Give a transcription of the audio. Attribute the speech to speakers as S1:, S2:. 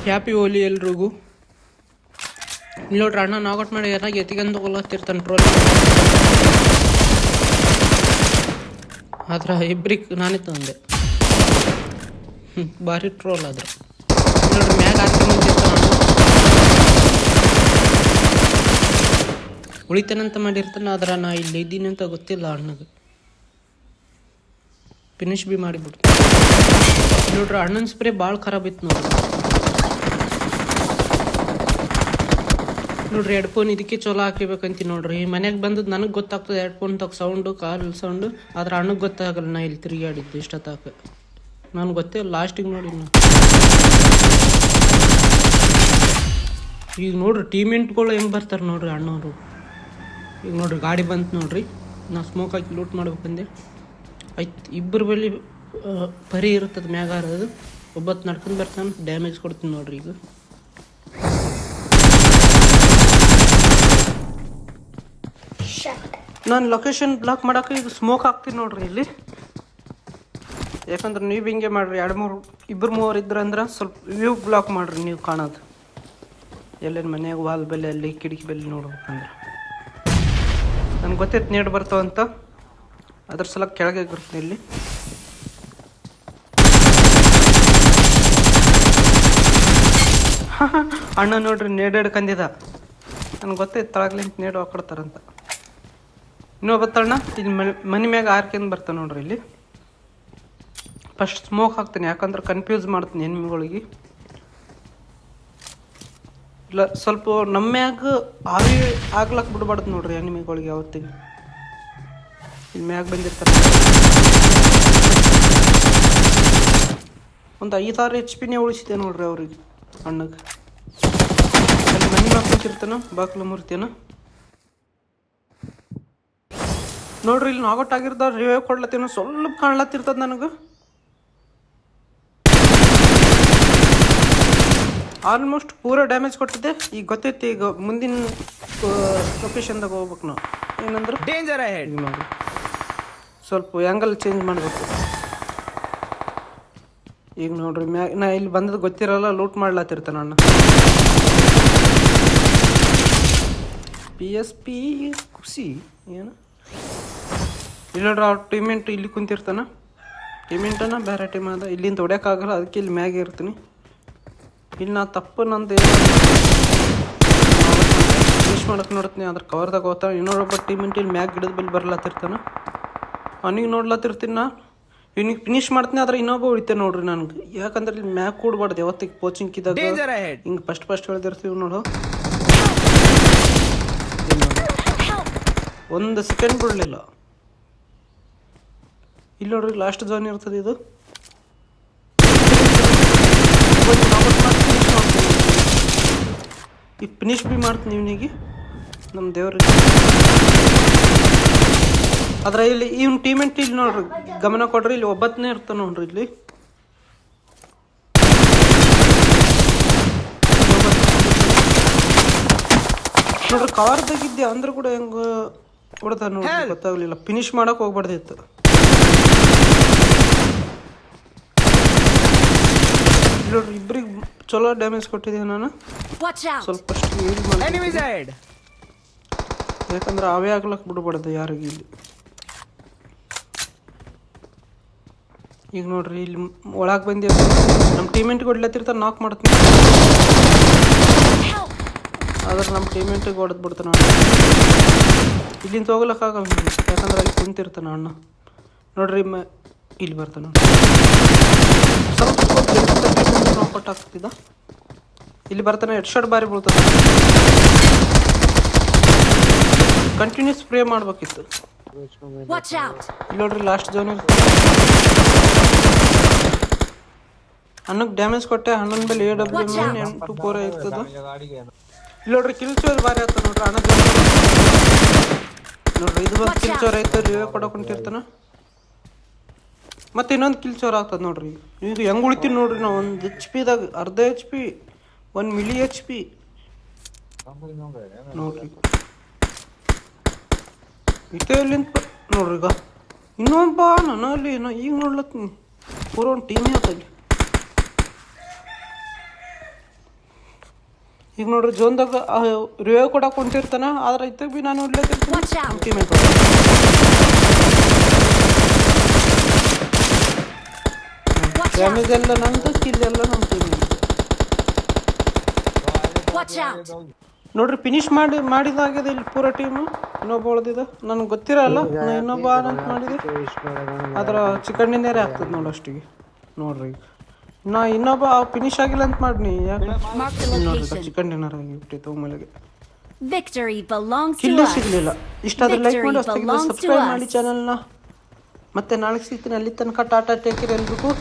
S1: Happy ಹೋಲಿ ಎಲ್ರಿಗೂ. ಇಲ್ಲಿ ನೋಡ್ರಿ ಅಣ್ಣ ನಾಗೌಟ್ ಮಾಡಿ ಏನಾಗಿ ಎತ್ತಿಗೆಂದು ಹೋಗ್ತಿರ್ತಾನೆ ಟ್ರೋಲ್. ಆದ್ರೆ ಇಬ್ರಿಗೆ ನಾನೇ ತಂದೆ. ಭಾರಿ ಟ್ರೋಲ್ ಆದ್ರೆ ನೋಡ್ರಿ ಮ್ಯಾಗ ಹಾಕ್ಕೊಂಬಂದಿರ್ತಾನ ಉಳಿತೇನಂತ ಮಾಡಿರ್ತಾನೆ. ಆದ್ರೆ ನಾ ಇಲ್ಲಿ ಇದ್ದೀನಿ ಅಂತ ಗೊತ್ತಿಲ್ಲ ಅಣ್ಣಗೆ. ಫಿನಿಶ್ ಬಿ ಮಾಡಿಬಿಡ್ತು ನೋಡ್ರಿ. ಅಣ್ಣನ ಸ್ಪ್ರೇ ಭಾಳ ಖರಾಬ್ ಇತ್ತು ನೋಡ್ರಿ. ಹೆಡ್ಫೋನ್ ಇದಕ್ಕೆ ಚಲೋ ಹಾಕಿಬೇಕಂತ ನೋಡ್ರಿ. ಮನೆಗೆ ಬಂದದ್ದು ನನಗೆ ಗೊತ್ತಾಗ್ತದೆ ಹೆಡ್ಫೋನ್ ತಗ ಸೌಂಡು, ಕಾಲ್ ಸೌಂಡು. ಆದ್ರೆ ಅಣ್ಣಗೆ ಗೊತ್ತಾಗಲ್ಲ. ನಾ ಇಲ್ಲಿ ತಿರುಗಾಡಿದ್ದು ಇಷ್ಟೊತ್ತಾಕ ನನಗೆ ಗೊತ್ತೇ ಲಾಸ್ಟಿಗೆ ನೋಡಿ. ಈಗ ನೋಡ್ರಿ ಟೀಮೆಂಟ್ಗಳು ಹೆಂಗೆ ಬರ್ತಾರೆ ನೋಡ್ರಿ ಅಣ್ಣವರು. ಈಗ ನೋಡ್ರಿ ಗಾಡಿ ಬಂತು ನೋಡ್ರಿ. ನಾ ಸ್ಮೋಕ್ ಹಾಕಿ ಲೂಟ್ ಮಾಡ್ಬೇಕಂದೆ. ಆಯ್ತು ಇಬ್ಬರು ಬಳಿ ಪರಿ ಇರುತ್ತದೆ ಮ್ಯಾಗ ಅದು. ಒಬ್ಬತ್ತು ನಡ್ಕೊಂಡು ಬರ್ತಾನೆ, ಡ್ಯಾಮೇಜ್ ಕೊಡ್ತೀನಿ ನೋಡ್ರಿ. ಈಗ ನಾನು ಲೊಕೇಶನ್ ಬ್ಲಾಕ್ ಮಾಡೋಕೆ ಈಗ ಸ್ಮೋಕ್ ಹಾಕ್ತೀನಿ ನೋಡ್ರಿ ಇಲ್ಲಿ. ಯಾಕಂದ್ರೆ ನೀವು ಹಿಂಗೆ ಮಾಡಿರಿ. ಇಬ್ಬರು ಮೂವರು ಇದ್ರಂದ್ರೆ ಸ್ವಲ್ಪ ವ್ಯೂ ಬ್ಲಾಕ್ ಮಾಡಿರಿ. ನೀವು ಕಾಣೋದು ಎಲ್ಲೇನು ಮನ್ಯಾಗ ವಾಲ್ ಬೆಲೆ ಅಲ್ಲಿ ಕಿಟಕಿ ಬೆಲೆ ನೋಡ್ಬೇಕಂದ್ರೆ. ನನಗೆ ಗೊತ್ತೈತೆ ನೇಡ್ ಬರ್ತಾವಂತ, ಅದ್ರ ಸಲ ಕೆಳಗೆ ಬರ್ತೀನಿ ಇಲ್ಲಿ. ಅಣ್ಣ ನೋಡ್ರಿ ನೇಡ್ ಹಿಡ್ಕಂದಿದ. ನನಗೆ ಗೊತ್ತೈತೆ ತಳಗ್ಲಿಂತ ನೇಡು ಹಾಕೊಡ್ತಾರಂತ. ಇನ್ನೊಬ್ಬತ್ತಣ್ಣ ಇಲ್ಲಿ ಮನೆ ಮ್ಯಾಗ ಆರ್ಕೆಂದು ಬರ್ತಾನೆ ನೋಡ್ರಿ ಇಲ್ಲಿ. ಫಸ್ಟ್ ಸ್ಮೋಕ್ ಹಾಕ್ತೀನಿ, ಯಾಕಂದ್ರೆ ಕನ್ಫ್ಯೂಸ್ ಮಾಡ್ತೀನಿ ಎನಿಮಿಗಳಿಗೆ. ಇಲ್ಲ ಸ್ವಲ್ಪ ನಮ್ಮ ಮ್ಯಾಗ ಆವಿ ಆಗ್ಲಕ್ಕೆ ಬಿಡ್ಬಾರ್ದು ನೋಡ್ರಿ ಎನಿಮಿಗಳಿಗೆ ಯಾವತ್ತಿಗೆ. ಇಲ್ಲಿ ಮ್ಯಾಗ ಬಂದಿರ್ತಾರೆ. ಒಂದು 5-6 HP ಉಳಿಸಿದೆ ನೋಡ್ರಿ ಅವ್ರಿಗೆ ಅಣ್ಣಗೆ. ಅಲ್ಲಿ ಮನೆ ಮ್ಯಾಗ ಕುಂತಿರ್ತಾನ, ಬಾಕ್ಲ ಮುರ್ತೀನ ನೋಡ್ರಿ. ಇಲ್ಲಿ ನಾಗೌಟ್ ಆಗಿರ್ದ ರಿವೈವ್ ಕೊಡ್ಲತ್ತೀನೋ ಸ್ವಲ್ಪ ಕಾಣ್ಲತ್ತಿರ್ತದ ನನಗೆ. ಆಲ್ಮೋಸ್ಟ್ ಪೂರ ಡ್ಯಾಮೇಜ್ ಕೊಟ್ಟಿದ್ದೆ. ಈಗ ಗೊತ್ತೈತಿ ಈಗ ಮುಂದಿನ ಲೊಕೇಶನ್ದಾಗ ಹೋಗ್ಬೇಕು ನಾವು. ಏನಂದ್ರೆ
S2: ಡೇಂಜರ್
S1: ಈಗ ನೋಡ್ರಿ ಸ್ವಲ್ಪ ಆ್ಯಂಗಲ್ ಚೇಂಜ್ ಮಾಡಬೇಕು. ಈಗ ನೋಡ್ರಿ ನಾ ಇಲ್ಲಿ ಬಂದದ್ದು ಗೊತ್ತಿರಲ್ಲ, ಲೂಟ್ ಮಾಡ್ಲತ್ತಿರ್ತಾನೆ ಅಣ್ಣ. PSP ಖುಷಿ ಏನು ಇಲ್ಲ ನೋಡ್ರಿ. ಅವ್ರ ಟೀಮೆಂಟ್ ಇಲ್ಲಿ ಕುಂತಿರ್ತಾನ. ಟೀಮೆಂಟನ ಬೇರೆ ಟೀಮ್ ಅದ. ಇಲ್ಲಿಂದ ಹೊಡ್ಯೋಕ್ಕಾಗಲ್ಲ, ಅದಕ್ಕೆ ಇಲ್ಲಿ ಮ್ಯಾಗೆ ಇರ್ತೀನಿ. ಇಲ್ಲಿ ನಾ ತಪ್ಪು ನಂದು ಫಿನಿಶ್ ಮಾಡಕ್ಕೆ ನೋಡ್ತೀನಿ. ಅದ್ರ ಕವರ್ದಾಗ ಹೋಗ್ತಾನೆ. ಇನ್ನೊಬ್ಬ ಟೀಮೆಂಟ್ ಇಲ್ಲಿ ಮ್ಯಾಗ್ ಗಿಡದ ಬಲ್ಲಿ ಬರ್ಲತ್ತಿರ್ತಾನೆ. ಅವನಿಗೆ ನೋಡ್ಲತ್ತಿರ್ತೀನಿ ನಾ. ಇವನಿಗೆ ಫಿನಿಶ್ ಮಾಡ್ತೀನಿ. ಆದ್ರೆ ಇನ್ನೊಬ್ಬ ಉಳಿತೇನೆ ನೋಡ್ರಿ ನನಗೆ. ಯಾಕಂದ್ರೆ ಇಲ್ಲಿ ಮ್ಯಾಗ್ ಕೂಡ್ಬಾರ್ದು ಯಾವತ್ತಿಗೆ ಕೋಚಿಂಗ್ ಇದ್ದಾಗ. ಹಿಂಗೆ ಫಸ್ಟ್ ಹೇಳ್ದಿರ್ತೀವಿ ನೋಡು. ಒಂದು ಸೆಕೆಂಡ್ ಬಿಡಲಿಲ್ಲ. ಇಲ್ಲಿ ನೋಡ್ರಿ ಲಾಸ್ಟ್ ಝೋನ್ ಇರ್ತದೆ ಇದು. ಈ ಫಿನಿಶ್ ಬಿ ಮಾಡ್ತೀನಿ ಇವನಿಗೆ, ನಮ್ಮ ದೇವ್ರಿಗೆ. ಆದ್ರೆ ಇಲ್ಲಿ ಇವ್ನ ಟೀಮೆಂಟ್ ಇಲ್ಲಿ ನೋಡ್ರಿ ಗಮನ ಕೊಡ್ರಿ. ಇಲ್ಲಿ ಒಬ್ಬತ್ತನೇ ಇರ್ತಾನೆ ನೋಡ್ರಿ ಇಲ್ಲಿ. ನೋಡ್ರಿ ಕವರ್ದಾಗಿದ್ದೆ ಅಂದ್ರೂ ಕೂಡ ಹೆಂಗ ಹೊಡ್ದ ನೋಡ್ರಿ, ಗೊತ್ತಾಗ್ಲಿಲ್ಲ. ಫಿನಿಶ್ ಮಾಡಕ್ ಹೋಗ್ಬಾರ್ದಿತ್ತು. ನೋಡ್ರಿ ಇಬ್ರಿಗೆ ಚಲೋ ಡ್ಯಾಮೇಜ್ ಕೊಟ್ಟಿದ್ದೀನಿ ನಾನು. ಸ್ವಲ್ಪ ಯಾಕಂದ್ರೆ ಅವೇ ಆಗ್ಲಕ್ ಬಿಡ್ಬಾರ್ದು ಯಾರಿಗೆ ಇಲ್ಲಿ. ಈಗ ನೋಡ್ರಿ ಇಲ್ಲಿ ಒಳಗೆ ಬಂದಿ ನಮ್ಮ ಟೀಮೆಂಟ್ಗೆ ಹೊಡ್ಲತ್ತಿರ್ತಾರೆ. ನಾಕ್ ಮಾಡ್ತೀನಿ. ಆದ್ರೆ ನಮ್ಮ ಟೀಮೆಂಟಿಗೆ ಹೊಡೆದ್ ಬಿಡ್ತಾನೆ ಅಣ್ಣ. ಇಲ್ಲಿಂದ ಹೋಗ್ಲಕ್ಕಾಗಲ್ಲ ಯಾಕಂದ್ರೆ ಅಲ್ಲಿ ಕುಂತಿರ್ತಾನೆ ಅಣ್ಣ. ನೋಡ್ರಿ ಇಲ್ಲಿ ಬರ್ತಾನೆ. ಸ್ವಲ್ಪ ಕೊಟ್ಟಾಗ್ತಿದ್ದ. ಇಲ್ಲಿ ಬರ್ತಾನೆ. ಹೆಡ್ ಶಾಟ್ ಬಾರಿ ಬೀಳ್ತದೆ. ಕಂಟಿನ್ಯೂಸ್ ಸ್ಪ್ರೇ ಮಾಡ್ಬೇಕಿತ್ತು. ಇಲ್ಲಿ ನೋಡ್ರಿ ಲಾಸ್ಟ್ ಝೋನ್ ಇರ್ತದೆ. ಅಣ್ಣಗೆ ಡ್ಯಾಮೇಜ್ ಕೊಟ್ಟೆ. ಅಣ್ಣನ ಮೇಲೆ AWM 824 ಇರ್ತದ. ಇಲ್ಲಿ ನೋಡ್ರಿ ಕಿಲ್ ಚೋರ್ ಬಾರಿ ಆಗ್ತದೆ ನೋಡ್ರಿ ಅಣ್ಣ. ನೋಡ್ರಿ ಇದು ಒಂದು ಕಿಲ್ ಚೋರ್ ಐತೆ. ರಿವೇ ಕೊಡೋಕೆ ಹೊಂಟಿರ್ತಾನ. ಮತ್ತೆ ಇನ್ನೊಂದು ಕಿಲ್ ಚೋರ್ ಆಗ್ತದೆ ನೋಡ್ರಿ. ಈಗ ಹೆಂಗೆ ಉಳಿತೀವಿ ನೋಡ್ರಿ ನಾವು. ಒಂದು HP ದಾಗ ಅರ್ಧ HP, 1 ಮಿಲಿ HP ನೋಡ್ರಿ. ಇಷ್ಟೇ ಇಲ್ಲಿಂದ ನೋಡ್ರಿ. ಈಗ ಇನ್ನೊಬ್ಬ ನಾನು ಅಲ್ಲಿ ಈಗ ನೋಡ್ಲತ್ತೀನಿ. ಪೂರ ಒಂದು ಟೀಮೇ ಆತಲ್ಲಿ. ಈಗ ನೋಡ್ರಿ ಜೋನ್ದಾಗ ರಿವ್ಯೂ ಕೊಡಕ್ಕೆ ಹೊಂಟಿರ್ತಾನ ಆದ್ರೆ ಇತ್ತಾಗ ಭೀ ನಾನು ಹೊಡ್ಲತ್ತಿರ್ತೀನಿ
S2: Watch out!
S1: Teammate
S2: Watch out!
S1: Damage ಎಲ್ಲ ನಂದು ಕಿಲ್ ಎಲ್ಲ ನಮ್ಮ ಟೀಮೇಟ್
S2: Watch out!
S1: ನೋಡ್ರಿ ಫಿನಿಶ್ ಮಾಡಿದಾಗಿದೆ ಇಲ್ಲಿ ಪೂರ ಟೀಮು ಇನ್ನೊಬ್ಬ ಉಳ್ದಿದ ನನಗೆ ಗೊತ್ತಿರಲ್ಲ ನಾ ಇನ್ನೊಬ್ಬ ಅಂತ ಮಾಡಿದೆ ಅದ್ರ ಚಿಕನ್ನಿಂದೇ ಆಗ್ತದೆ ನೋಡಿ ಅಷ್ಟಿಗೆ ನೋಡ್ರಿ ಈಗ ನಾ ಇನ್ನೊಬ್ಬ ಫಿನಿಶ್ ಆಗಿಲ್ಲ ಅಂತ ಮಾಡಿನಿ ಯಾಕೆ
S2: Mark the
S1: ನೋಡ್ರಿ
S2: location.
S1: ಚಿಕನ್ ಡಿನ್ನರ್ ಆಗಿಬಿಟ್ಟಿತ್ತು ಒಮ್ಮೆಲೆಗೆ
S2: Victory belongs to
S1: ಕಿಲ್ಲು
S2: us.
S1: ಸಿಗಲಿಲ್ಲ ಇಷ್ಟಾದ್ರೆ ಲೈಕ್ ಮಾಡಿ
S2: Victory
S1: ಹೊಸ್ತಾಗಿದ್ರೆ
S2: belongs to
S1: ಸಬ್ಸ್ಕ್ರೈಬ್ ಮಾಡಿ
S2: us.
S1: ಚಾನಲ್ನ ಮತ್ತೆ ನಾಳೆ ಸಿಗ್ತೀನಿ ಅಲ್ಲಿ ತನಕ ಟಾಟಾ ಟೇಕ್ ಕೇರ್ ಎಲ್ರಿಗೂ